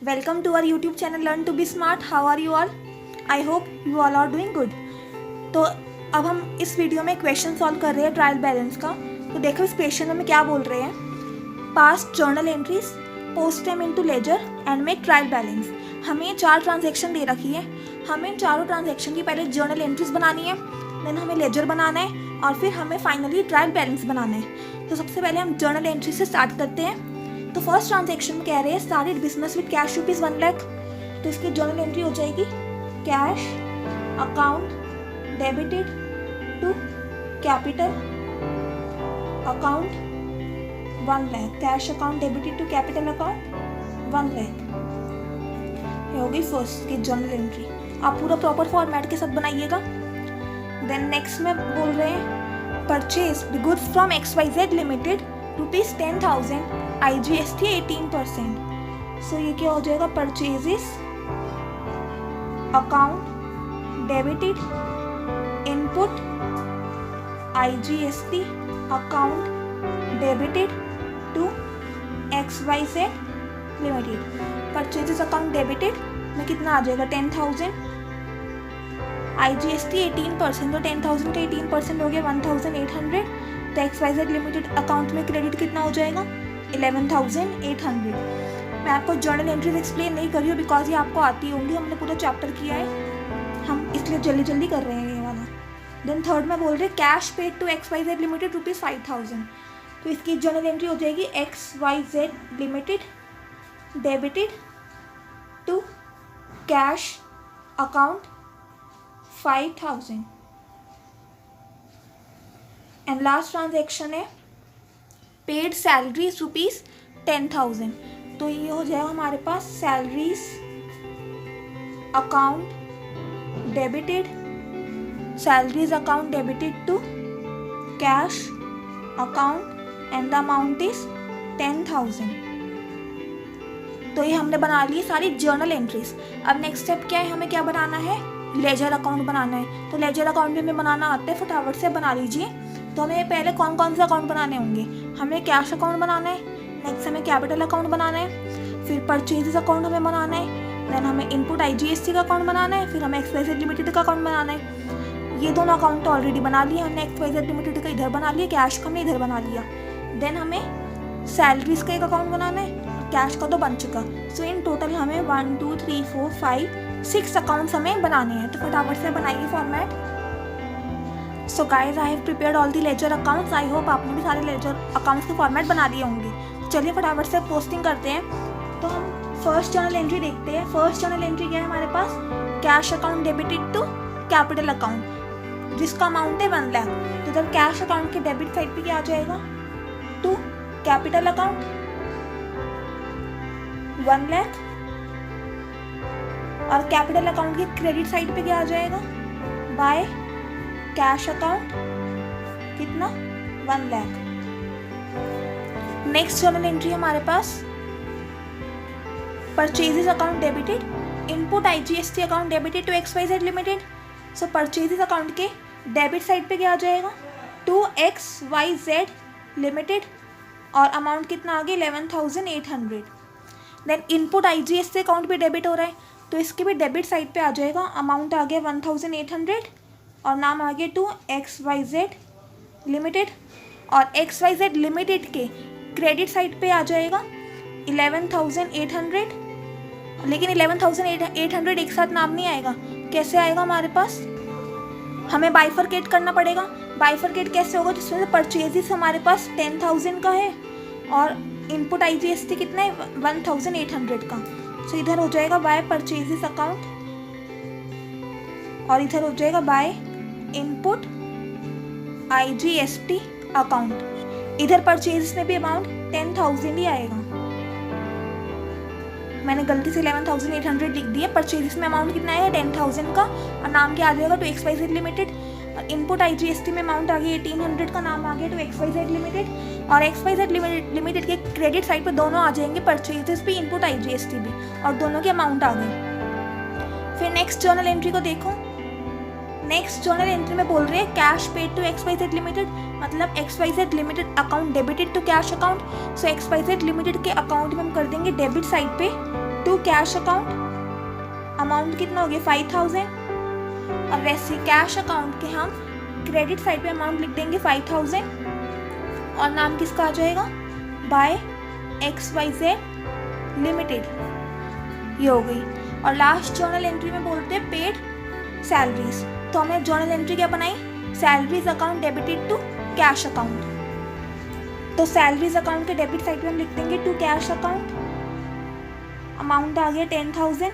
Welcome to our YouTube channel Learn to be Smart. How are you all? I hope you all are doing good. तो अब हम इस video में question solve कर रहे हैं ट्रायल बैलेंस का। तो देखो इस क्वेश्चन में क्या बोल रहे हैं, pass journal entries, post them into ledger and make trial balance. हमें 4 ट्रांजैक्शन दे रखी है, हमें इन चारों ट्रांजैक्शन की पहले जर्नल एंट्रीज बनानी है, देन हमें लेजर बनाना है और फिर हमें फाइनली ट्रायल बैलेंस बनाना है। तो सबसे पहले हम जर्नल एंट्री से स्टार्ट करते हैं। तो फर्स्ट ट्रांजैक्शन में कह रहे हैं started business with cash ₹1 lakh. तो इसकी जर्नल एंट्री हो जाएगी cash account debited to capital account 1 lakh. Cash account debited to capital account 1 lakh. ये होगी फर्स्ट की जर्नल एंट्री। आप पूरा प्रॉपर फॉर्मेट के साथ बनाइएगा। देन नेक्स्ट में बोल रहे हैं purchase the goods from XYZ limited ₹10,000 IGST 18%। So ये क्या हो जाएगा, purchases account debited input IGST account debited to XYZ limited. Purchases account debited में कितना आ जाएगा 10,000, IGST 18%, तो 10,000 का 18% हो गया 1,800। तो XYZ लिमिटेड अकाउंट में क्रेडिट कितना हो जाएगा 11,800। मैं आपको जर्नल एंट्रीज एक्सप्लेन नहीं कर रही हूँ बिकॉज ये आपको आती होंगी, हमने पूरा चैप्टर किया है, हम इसलिए जल्दी जल्दी कर रहे हैं ये वाला। देन थर्ड में बोल रहे हैं cash paid to XYZ limited ₹5,000। तो इसकी जर्नल एंट्री हो जाएगी XYZ limited debited to cash account 5,000। And last transaction है पेड सैलरीज ₹10,000। तो ये हो जाएगा हमारे पास salaries account debited, salaries account debited to cash account and the amount is 10,000। तो ये हमने बना ली सारी जर्नल एंट्रीज। अब नेक्स्ट स्टेप क्या है, हमें क्या बनाना है, लेजर अकाउंट बनाना है। तो लेजर अकाउंट भी हमें बनाना आता है, फटाफट से बना लीजिए। तो हमें पहले कौन कौन से अकाउंट बनाने होंगे, हमें कैश अकाउंट बनाना है, नेक्स्ट हमें कैपिटल अकाउंट बनाना है, फिर परचेजेस अकाउंट हमें बनाना है, देन हमें इनपुट IGST का अकाउंट बनाना है, फिर हमें XYZ लिमिटेड का अकाउंट बनाना है। ये दोनों अकाउंट तो ऑलरेडी बना लिए हमने, XYZ लिमिटेड का इधर बना लिया, कैश का हमने इधर बना लिया। देन हमें सैलरीज का एक अकाउंट बनाना है, कैश का तो बन चुका। सो इन टोटल हमें 1 2 3 4 5 6 अकाउंट्स हमें बनाने हैं। तो फटाफट से बनाइए format. So guys I have prepared all the ledger accounts. I hope आपने भी सारे लेजर अकाउंट्स के फॉर्मेट बना लिए होंगे। चलिए फटाफट से पोस्टिंग करते हैं। तो हम फर्स्ट जर्नल एंट्री देखते हैं। फर्स्ट जर्नल एंट्री क्या है हमारे पास, cash account debited to capital account जिसका अमाउंट है 1 लाख। तो इधर कैश अकाउंट के डेबिट साइड पे क्या आ जाएगा, टू कैपिटल अकाउंट 1 लाख, और कैपिटल अकाउंट के क्रेडिट साइड पे क्या आ जाएगा, बाय कैश अकाउंट कितना 1 लाख। नेक्स्ट जर्नल एंट्री हमारे पास purchases account debited input IGST account debited to XYZ limited. So purchases account के डेबिट साइड पे क्या आ जाएगा, टू XYZ लिमिटेड, और अमाउंट कितना आ गया 11,800। देन इनपुट IGST अकाउंट भी डेबिट हो रहा है, तो इसके भी डेबिट साइड पे आ जाएगा, अमाउंट आ गया 1,800 और नाम आ गया टू XYZ लिमिटेड, और XYZ लिमिटेड के क्रेडिट साइड पे आ जाएगा 11,800। लेकिन 11,800 एक साथ नाम नहीं आएगा, कैसे आएगा हमारे पास, हमें बाइफरकेट करना पड़ेगा। बाइफरकेट कैसे होगा, जिसमें से परचेजेस हमारे पास 10,000 का है और इनपुट IGST कितना है 1,800 का। सो इधर हो जाएगा बाय परचेजेस अकाउंट और इधर हो जाएगा बाय इनपुट IGST अकाउंट। इधर परचेजेस में भी अमाउंट 10,000 ही आएगा, मैंने गलती से 11,800 लिख दिया। परचेजेस में अमाउंट कितना आएगा 10,000 का, और नाम क्या आ जाएगा टू XYZ लिमिटेड, और इनपुट IGST में अमाउंट आ गया 1800 का, नाम आ गया टू XYZ लिमिटेड, और XYZ लिमिटेड के क्रेडिट साइड पे दोनों आ जाएंगे, परचेजेस भी इनपुट IGST भी, और दोनों के अमाउंट आ गए। फिर नेक्स्ट जर्नल एंट्री को देखो। नेक्स्ट जर्नल एंट्री में बोल रहे हैं cash paid to XYZ limited, मतलब XYZ limited account debited to cash account. So XYZ limited के अकाउंट में हम कर देंगे डेबिट साइड पे टू कैश अकाउंट, अमाउंट कितना हो गया 5000, और वैसे कैश अकाउंट के हम क्रेडिट साइड पे अमाउंट लिख देंगे 5000 और नाम किसका आ जाएगा बाय XYZ लिमिटेड, ये हो गई। और लास्ट जर्नल एंट्री में बोलते हैं पेड सैलरीज, तो हमने जर्नल एंट्री क्या बनाई, salaries account debited to cash account. तो सैलरीज अकाउंट के डेबिट साइड पे हम लिख देंगे टू कैश अकाउंट, अमाउंट आ गया 10,000,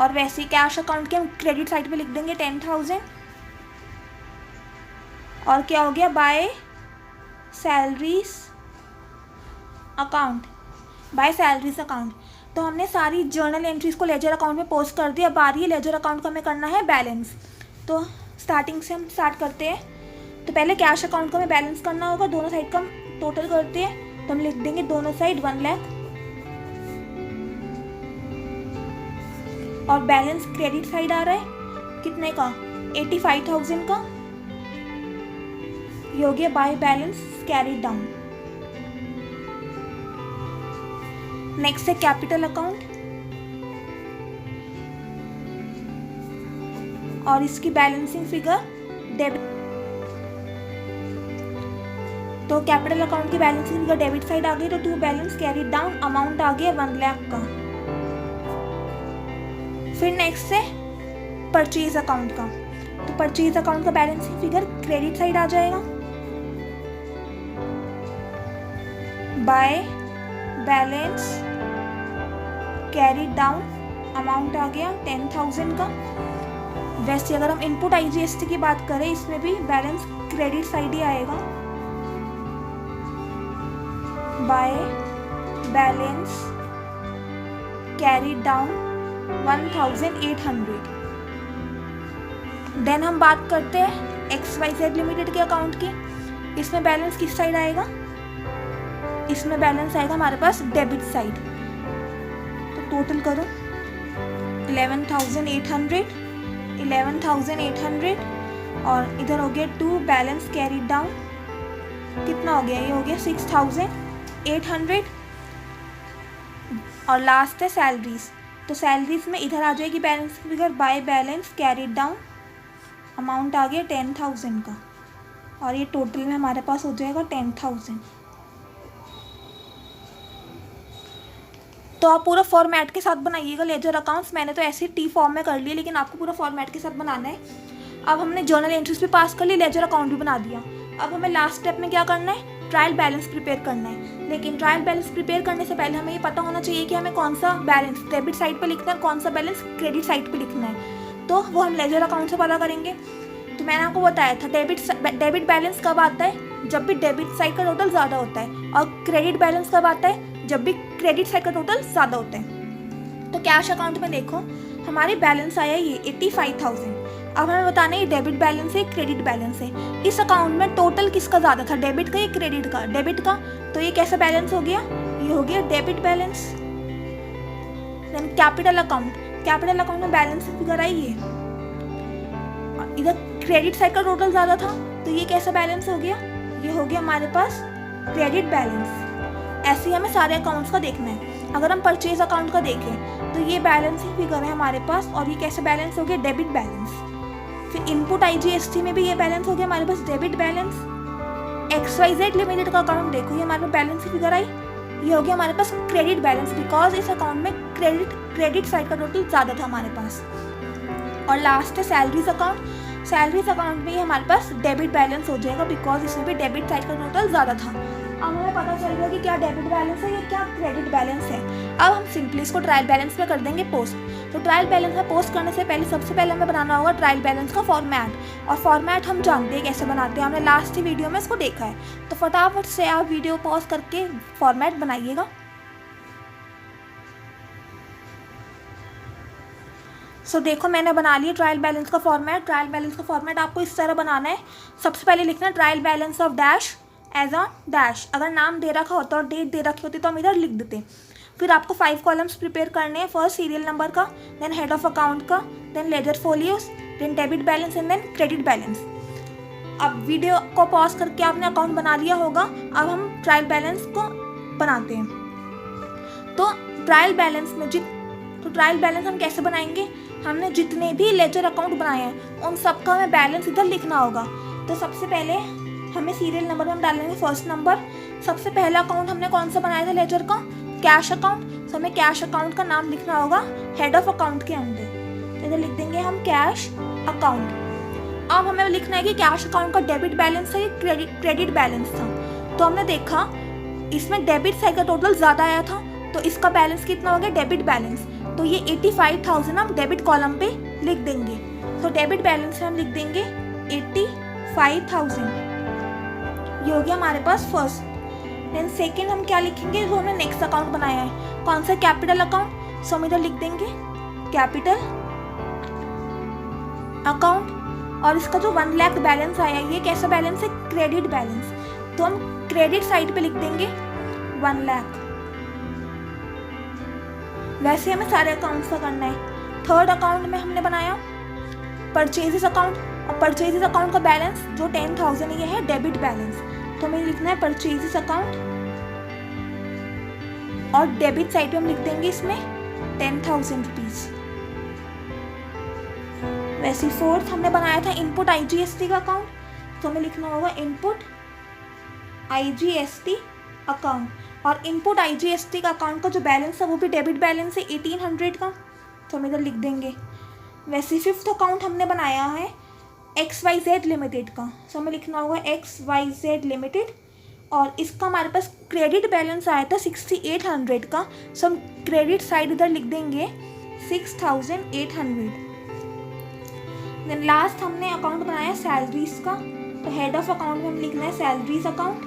और वैसे कैश अकाउंट के हम क्रेडिट साइड पे लिख देंगे 10,000, और क्या हो गया by salaries account, by salaries account. तो हमने सारी जर्नल एंट्रीज को लेजर अकाउंट में पोस्ट कर दिया। बारी लेजर अकाउंट को हमें करना है बैलेंस। तो स्टार्टिंग से हम स्टार्ट करते हैं। तो पहले कैश अकाउंट को हमें बैलेंस करना होगा, दोनों साइड का हम टोटल करते हैं। तो हम लिख देंगे दोनों साइड 1 लाख, और बैलेंस क्रेडिट साइड आ रहा है कितने का 85,000 का, ये हो गया by balance carried down. Next है कैपिटल अकाउंट, और इसकी बैलेंसिंग फिगर डेबिट। तो कैपिटल अकाउंट की बैलेंसिंग फिगर डेबिट साइड आ गई, तो to balance carried down, amount आ गया 1 लाख का। फिर नेक्स्ट है परचेज अकाउंट का। तो परचेज अकाउंट का बैलेंसिंग फिगर क्रेडिट साइड आ जाएगा, by balance carried down, amount आ गया 10,000 का। वैसे अगर हम इनपुट IGST की बात करें, इसमें भी बैलेंस क्रेडिट साइड ही आएगा, by balance carried down 1,800। Then हम बात करते हैं XYZ लिमिटेड के अकाउंट की। इसमें बैलेंस किस साइड आएगा, इसमें बैलेंस आएगा हमारे पास डेबिट साइड। तो टोटल करो 11,800 और इधर हो गया टू बैलेंस कैरीड डाउन, कितना हो गया, ये हो गया 6,800। और लास्ट है सैलरीज। तो सैलरीज में इधर आ जाएगी balance figure by balance carried down, amount आ गया 10,000 का, और ये टोटल में हमारे पास हो जाएगा 10,000। तो आप पूरा फॉर्मेट के साथ बनाइएगा लेजर अकाउंट्स। मैंने तो ऐसे टी फॉर्म में कर लिया, लेकिन आपको पूरा फॉर्मेट के साथ बनाना है। अब हमने जर्नल एंट्रीज भी पास कर ली, लेजर अकाउंट भी बना दिया। अब हमें लास्ट स्टेप में क्या करना है, ट्रायल बैलेंस प्रिपेयर करना है। लेकिन ट्रायल बैलेंस प्रिपेयर करने से पहले हमें ये पता होना चाहिए कि हमें कौन सा बैलेंस डेबिट साइड पर लिखना है, कौन सा बैलेंस क्रेडिट साइड पर लिखना है। तो वो हम लेजर अकाउंट से पता करेंगे। तो मैंने आपको बताया था डेबिट बैलेंस कब आता है, जब भी डेबिट साइड का टोटल ज़्यादा होता है, और क्रेडिट बैलेंस कब आता है, जब भी क्रेडिट साइड का टोटल ज़्यादा होता है। तो कैश अकाउंट में देखो हमारी बैलेंस आया ये 85,000। अब हमें बताना है ये डेबिट बैलेंस है क्रेडिट बैलेंस है। इस अकाउंट में टोटल किसका ज़्यादा था, डेबिट का या क्रेडिट का, डेबिट का। तो ये कैसा बैलेंस हो गया, ये हो गया debit balance. Then capital account में बैलेंस फिगर आई है, इधर क्रेडिट साइड का टोटल ज़्यादा था, तो ये कैसा बैलेंस हो गया, ये हो गया हमारे पास क्रेडिट बैलेंस। ऐसे ही हमें सारे अकाउंट्स का देखना है। अगर हम परचेज अकाउंट का देखें तो ये बैलेंसिंग फिगर है हमारे पास, और ये कैसे बैलेंस हो गया, डेबिट बैलेंस। फिर इनपुट IGST में भी ये बैलेंस हो गया हमारे पास डेबिट बैलेंस। XYZ लिमिटेड का अकाउंट देखो, ये हमारे पास बैलेंस फिगर आई, ये हो गया हमारे पास क्रेडिट बैलेंस, बिकॉज इस अकाउंट में क्रेडिट साइड का टोटल ज़्यादा था हमारे पास। और लास्ट है सैलरीज अकाउंट में ये हमारे पास डेबिट बैलेंस हो जाएगा, बिकॉज इसमें भी डेबिट साइड का टोटल ज़्यादा था। अब हमें पता चल गया कि क्या डेबिट बैलेंस है या क्या क्रेडिट बैलेंस है। अब हम सिंपली इसको ट्रायल बैलेंस में कर देंगे पोस्ट। तो ट्रायल बैलेंस में पोस्ट करने से पहले सबसे पहले हमें बनाना होगा ट्रायल बैलेंस का फॉर्मेट, और फॉर्मेट हम जानते हैं कैसे बनाते हैं, हमने लास्ट ही वीडियो में इसको देखा है। तो फटाफट से आप वीडियो पॉज करके फॉर्मेट बनाइएगा। सो देखो मैंने बना लिया ट्रायल बैलेंस का फॉर्मेट। ट्रायल बैलेंस का फॉर्मेट आपको इस तरह बनाना है। सबसे पहले लिखना है trial balance of dash as on dash. अगर नाम दे रखा होता और डेट दे रखी होती तो हम इधर लिख देते। फिर आपको 5 कॉलम्स प्रिपेयर करने हैं। फर्स्ट सीरियल नंबर का, देन हेड ऑफ अकाउंट का, then ledger folios, then debit balance and then credit balance. अब वीडियो को पॉज करके आपने अकाउंट बना लिया होगा। अब हम ट्रायल बैलेंस को बनाते हैं। तो ट्रायल बैलेंस में तो ट्रायल बैलेंस हम कैसे बनाएंगे, हमने जितने भी लेजर अकाउंट बनाए हैं उन सबका हमें बैलेंस इधर लिखना होगा। तो सबसे पहले हमें सीरियल नंबर में हम डालेंगे फर्स्ट नंबर। सबसे पहला अकाउंट हमने कौन सा बनाया था लेजर का, कैश अकाउंट। तो हमें कैश अकाउंट का नाम लिखना होगा हेड ऑफ अकाउंट के अंदर। तो इधर लिख देंगे हम कैश अकाउंट। अब हमें लिखना है कि कैश अकाउंट का डेबिट बैलेंस है, क्रेडिट बैलेंस था। तो हमने देखा इसमें डेबिट साइड का टोटल ज़्यादा आया था, तो इसका बैलेंस कितना हो गया, डेबिट बैलेंस। तो ये 85,000 हम डेबिट कॉलम पे लिख देंगे। तो डेबिट बैलेंस में हम लिख देंगे 85,000। ये हो गया हमारे पास फर्स्ट। देन सेकेंड हम क्या लिखेंगे, जो हमने नेक्स्ट अकाउंट बनाया है, कौन सा, कैपिटल अकाउंट। सो हम इधर लिख देंगे कैपिटल अकाउंट। और इसका जो 1 लाख बैलेंस आया, ये कैसा बैलेंस है, क्रेडिट बैलेंस। तो हम क्रेडिट साइड पे लिख देंगे 1 लाख। वैसे हमें सारे अकाउंट्स का करना है। थर्ड अकाउंट में हमने बनाया परचेजेस अकाउंट, और परचेजेस अकाउंट का बैलेंस जो 10,000 ये है डेबिट बैलेंस। तो हमें लिखना है परचेजेस अकाउंट, और डेबिट साइड पे हम लिख देंगे इसमें 10,000 रुपीज। वैसे फोर्थ हमने बनाया था इनपुट IGST का अकाउंट। तो हमें लिखना होगा इनपुट IGST अकाउंट, और इनपुट IGST का अकाउंट का जो बैलेंस है वो भी डेबिट बैलेंस है 1800 का। तो हम इधर लिख देंगे। वैसे फिफ्थ अकाउंट हमने बनाया है XYZ लिमिटेड का। तो हमें लिखना होगा XYZ लिमिटेड, और इसका हमारे पास क्रेडिट बैलेंस आया था 6800 का। सो हम क्रेडिट साइड इधर लिख देंगे 6800। देन लास्ट हमने अकाउंट बनाया सैलरीज का। तो हेड ऑफ अकाउंट में हम लिखना है सैलरीज अकाउंट,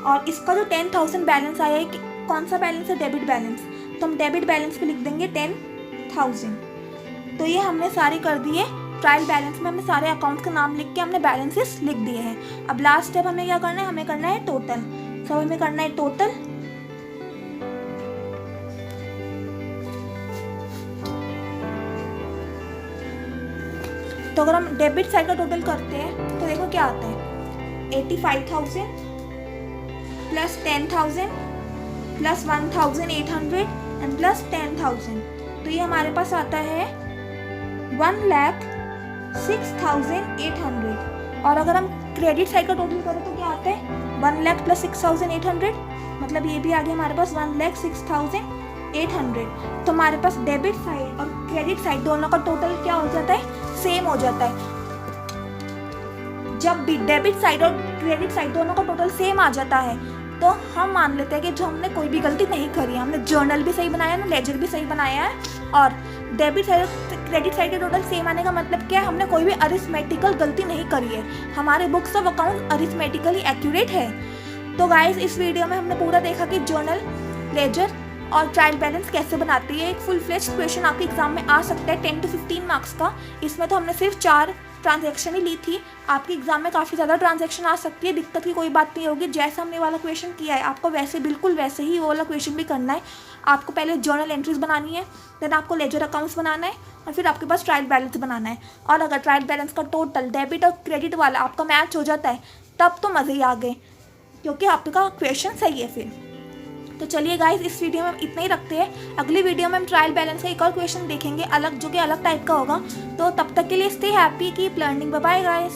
और इसका जो 10,000 बैलेंस आया है, कौन सा बैलेंस है, डेबिट बैलेंस। तो हम डेबिट बैलेंस पे लिख देंगे 10,000। तो ये हमने सारे कर दिए। ट्रायल बैलेंस में हमने सारे अकाउंट का नाम लिख के हमने बैलेंसेस लिख दिए हैं। अब लास्ट स्टेप हमें क्या करना है, हमें करना है टोटल। सब हमें करना है टोटल। तो अगर हम डेबिट साइड का टोटल करते हैं तो देखो क्या आता है, 85,000 प्लस 10,000 प्लस 1,800 एंड प्लस 10,000। तो ये हमारे पास आता है 1,06,800। और अगर हम क्रेडिट साइड का टोटल करें तो क्या आता है, 1 लाख प्लस 6,800, मतलब ये भी आ गया हमारे पास 1,06,800। तो हमारे पास डेबिट साइड और क्रेडिट साइड दोनों का टोटल क्या हो जाता है, सेम हो जाता है। जब भी डेबिट साइड और क्रेडिट साइड दोनों का टोटल सेम आ जाता है तो हम मान लेते हैं कि जो हमने कोई भी गलती नहीं करी है, हमने जर्नल भी सही बनाया है, लेजर भी सही बनाया है, और डेबिट साइड और क्रेडिट साइड के टोटल सेम आने का मतलब क्या है, हमने कोई भी अरिथमेटिकल गलती नहीं करी है। हमारे books of account arithmetically accurate है। तो गाइस इस वीडियो में हमने पूरा देखा कि जर्नल, लेजर और ट्रायल बैलेंस कैसे बनाती है। एक फुल फ्लेज्ड क्वेश्चन आपके एग्जाम में आ सकता है 10 to 15 मार्क्स का। इसमें तो हमने सिर्फ 4 ट्रांजैक्शन ही ली थी, आपके एग्जाम में काफ़ी ज़्यादा ट्रांजैक्शन आ सकती है। दिक्कत की कोई बात नहीं होगी, जैसा हमने वाला क्वेश्चन किया है आपको वैसे बिल्कुल वैसे ही वो वाला क्वेश्चन भी करना है। आपको पहले जर्नल एंट्रीज बनानी है, देन आपको लेजर अकाउंट्स बनाना है, और फिर आपके पास ट्रायल बैलेंस बनाना है। और अगर ट्रायल बैलेंस का टोटल डेबिट और क्रेडिट वाला आपका मैच हो जाता है तब तो मज़े ही आ गए, क्योंकि आपका क्वेश्चन सही है फिर। तो चलिए गाइस इस वीडियो में हम इतना ही रखते हैं। अगली वीडियो में हम ट्रायल बैलेंस का एक और क्वेश्चन देखेंगे अलग, जो कि अलग टाइप का होगा। तो तब तक के लिए stay happy, keep learning, bye bye guys.